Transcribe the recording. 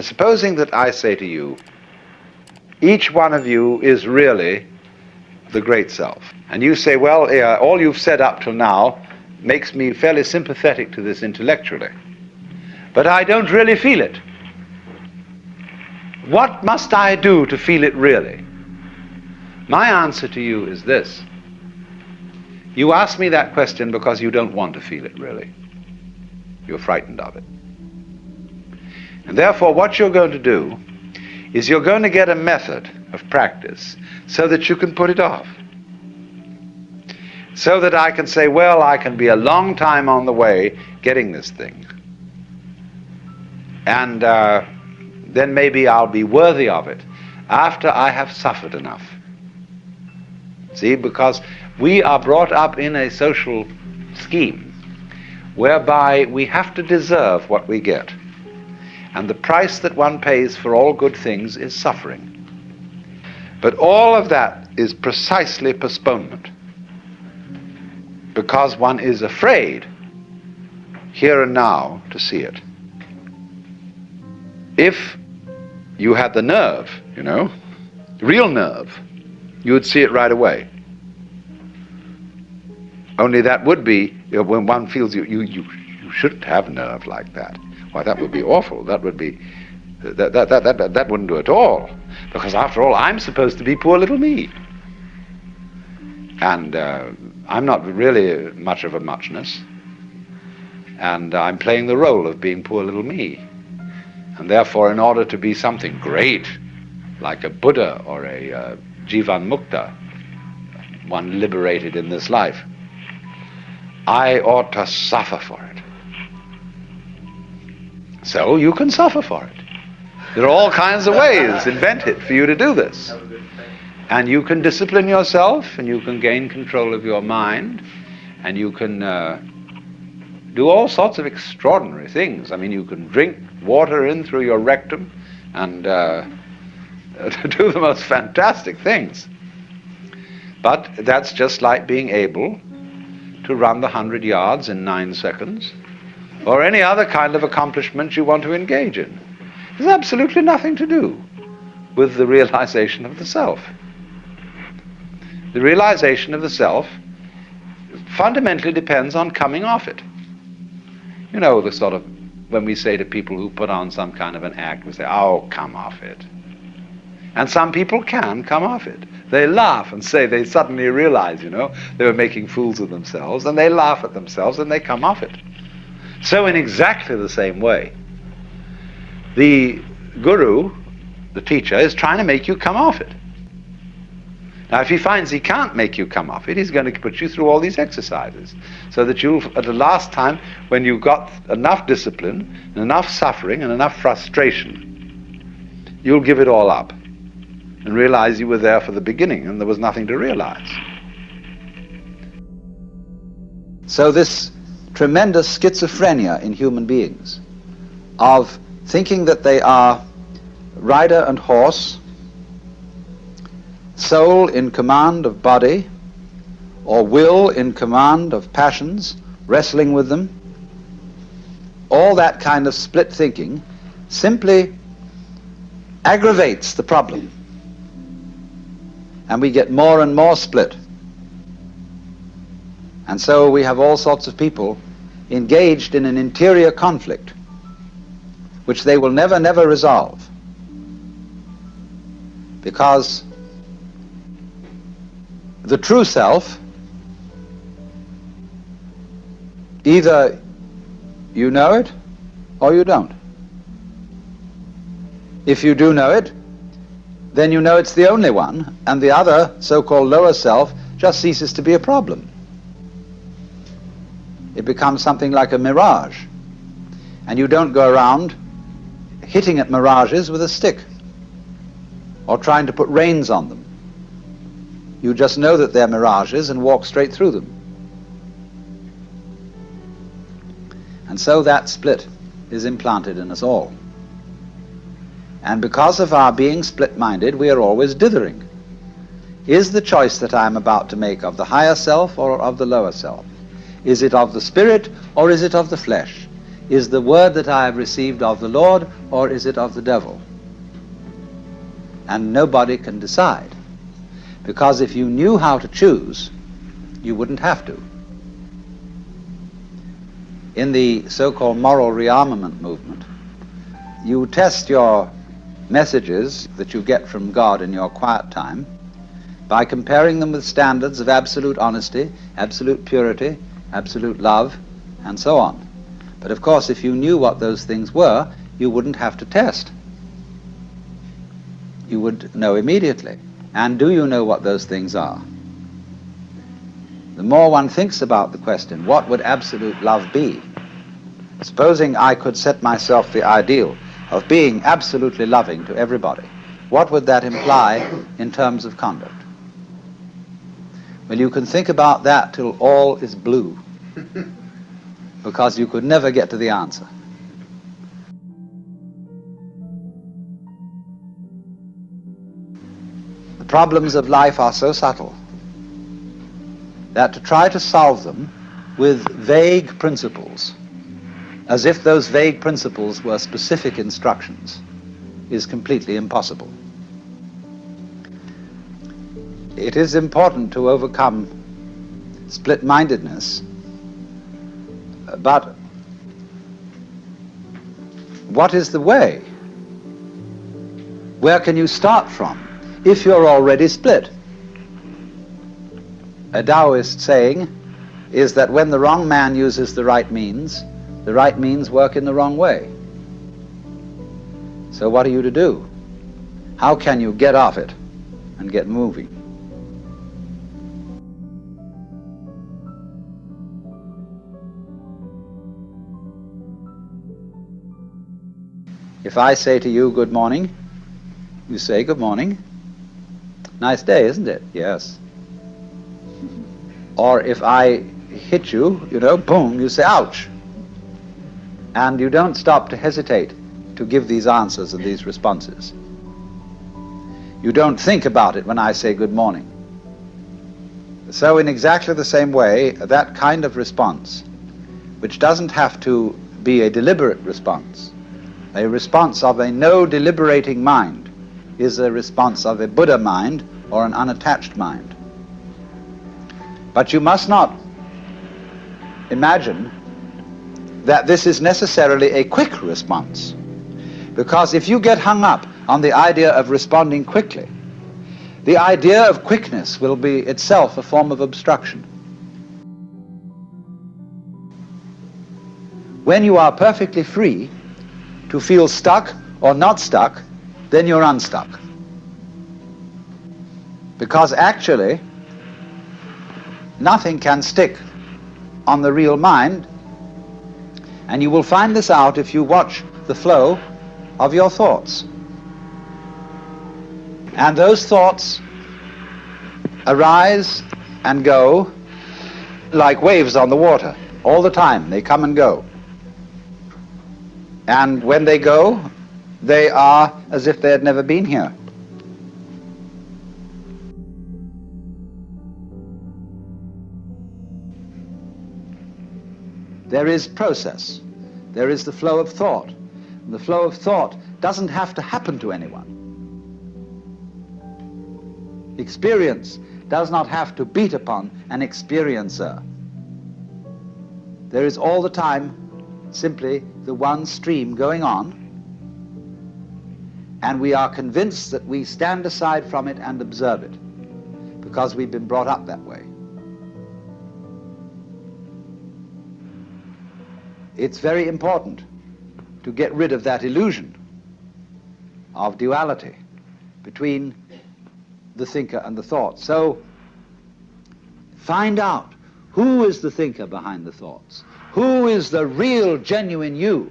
supposing that I say to you, each one of you is really the great self. And you say, well, all you've said up till now makes me fairly sympathetic to this intellectually, but I don't really feel it. What must I do to feel it really? My answer to you is this. You ask me that question because you don't want to feel it really. You're frightened of it. And therefore what you're going to do is you're going to get a method of practice so that you can put it off. So that I can say, well, I can be a long time on the way getting this thing. And then maybe I'll be worthy of it after I have suffered enough. See, because we are brought up in a social scheme whereby we have to deserve what we get. And the price that one pays for all good things is suffering. But all of that is precisely postponement, because one is afraid here and now to see it. If you had the nerve, real nerve, you would see it right away. Only that would be, when one feels you shouldn't have nerve like that. Why, that would be awful. That would be, that wouldn't do at all. Because after all, I'm supposed to be poor little me. And I'm not really much of a muchness. And I'm playing the role of being poor little me. And therefore, in order to be something great, like a Buddha or a Jivan Mukta, one liberated in this life, I ought to suffer for it. So you can suffer for it. There are all kinds of ways invented for you to do this. And you can discipline yourself, and you can gain control of your mind, and you can do all sorts of extraordinary things. I mean, you can drink water in through your rectum and do the most fantastic things. But that's just like being able to run the 100 yards in 9 seconds, or any other kind of accomplishment you want to engage in. There's absolutely nothing to do with the realization of the self. The realization of the self fundamentally depends on coming off it. You know, the sort of, when we say to people who put on some kind of an act, we say, oh, come off it. And some people can come off it. They laugh and say they suddenly realize, they were making fools of themselves, and they laugh at themselves and they come off it. So in exactly the same way, the guru, the teacher, is trying to make you come off it. Now, if he finds he can't make you come off it, he's going to put you through all these exercises, so that you'll, at the last time, when you've got enough discipline, and enough suffering, and enough frustration, you'll give it all up and realize you were there for the beginning and there was nothing to realize. So this tremendous schizophrenia in human beings of thinking that they are rider and horse, soul in command of body, or will in command of passions, wrestling with them, all that kind of split thinking simply aggravates the problem. And we get more and more split. And so we have all sorts of people engaged in an interior conflict which they will never resolve, because the true self, either you know it or you don't. If you do know it, then you know it's the only one, and the other so-called lower self just ceases to be a problem. It becomes something like a mirage, and you don't go around hitting at mirages with a stick or trying to put reins on them. You just know that they're mirages and walk straight through them. And so that split is implanted in us all. And because of our being split-minded, we are always dithering. Is the choice that I am about to make of the higher self or of the lower self? Is it of the spirit or is it of the flesh? is the word that I have received of the Lord, or is it of the devil? And nobody can decide. Because if you knew how to choose, you wouldn't have to. In the so-called moral rearmament movement, you test your messages that you get from God in your quiet time by comparing them with standards of absolute honesty, absolute purity, absolute love, and so on. But of course, if you knew what those things were, you wouldn't have to test. You would know immediately. And do you know what those things are? The more one thinks about the question, what would absolute love be? Supposing I could set myself the ideal of being absolutely loving to everybody, what would that imply in terms of conduct? Well, you can think about that till all is blue, because you could never get to the answer. The problems of life are so subtle that to try to solve them with vague principles, as if those vague principles were specific instructions, is completely impossible. It is important to overcome split-mindedness, but what is the way? Where can you start from if you're already split? A Taoist saying is that when the wrong man uses the right means work in the wrong way. So what are you to do? How can you get off it and get moving? If I say to you, good morning, you say, good morning. Nice day, isn't it? Yes. Or if I hit you, boom, you say, ouch. And you don't stop to hesitate to give these answers and these responses. You don't think about it when I say good morning. So in exactly the same way, that kind of response, which doesn't have to be a deliberate response, a response of a no deliberating mind, is a response of a Buddha mind or an unattached mind. But you must not imagine that this is necessarily a quick response, because if you get hung up on the idea of responding quickly, the idea of quickness will be itself a form of obstruction. When you are perfectly free to feel stuck or not stuck, then you're unstuck. Because actually, nothing can stick on the real mind, and you will find this out if you watch the flow of your thoughts. And those thoughts arise and go like waves on the water. All the time, they come and go. And when they go, they are as if they had never been here. There is process. There is the flow of thought. And the flow of thought doesn't have to happen to anyone. Experience does not have to beat upon an experiencer. There is all the time simply the one stream going on, and we are convinced that we stand aside from it and observe it, because we've been brought up that way. It's very important to get rid of that illusion of duality between the thinker and the thought. So find out who is the thinker behind the thoughts. Who is the real, genuine you?